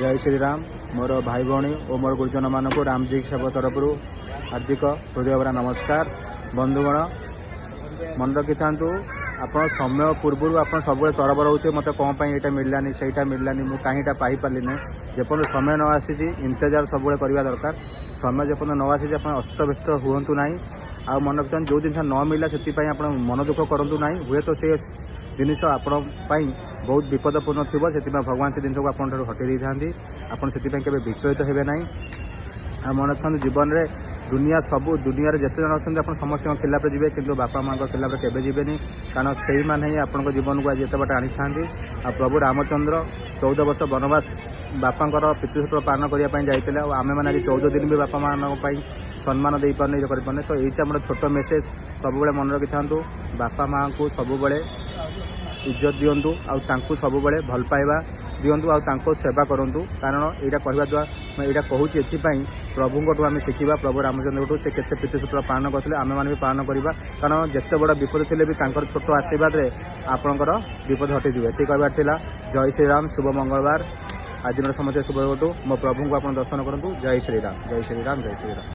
जय श्री राम। मोर भाई भौणी और मोर गुरुजन मान को रामजी सेवा तरफ हार्दिक हृदय भरा नमस्कार। बंधुगण मन रखी था आप समय पूर्व आप सब तरबर होते मत कौन यहाँ मिललानी से मिललानी मुझे कहीं पाइपारि ना जेपर्यंत समय न आसी इंतजार सब करवा दरकार। समय जेपर्यंत न आसी अस्तव्यस्त हूँ ना आ मन रखी जो जिन न मिला से मन दुख करूँ ना हुए तो से जिनस आपण बहुत विपदपूर्ण थी से भगवान से जिन को आप हटई था आपे विचलित हे ना। आ मन रखता जीवन में दुनिया सबू दुनिया जिते जन अच्छा आप समस्त खिलाफ जी कि बापा माँ खिलाफ केवे जीवेनि कारण से मैंने ही आप जीवन को आज एत बाट आनी था। प्रभु रामचंद्र 14 वर्ष वनवास बापांकर पितृसूत्र पालन करने जाते आम मैंने आज 14 दिन भी बापा माँ सम्मान दे पारे करें। तो ये मोर छोट मेसेज सब मन रखी था बापा माँ को सब इज्जत दिंतु आउ सब भल पाइबा दिंतु आउ सेवा करूँ कारण यहाँ कहवा द्वारा मैं यहाँ कहूँ एपाई प्रभु आम शिखा प्रभु रामचंद्र से केते पितृसूत्र पालन करते आम मैंने भी पालन करवा कारण जिते बड़ विपद थे भी छोट आशीर्वाद रे आपणकर विपद हटि दिवे। ये कहबार जय श्री राम। शुभ मंगलवार आज दिन समस्त शुभ मो प्रभु को आप दर्शन करूँ। जय श्री राम जय श्री राम जय श्री राम।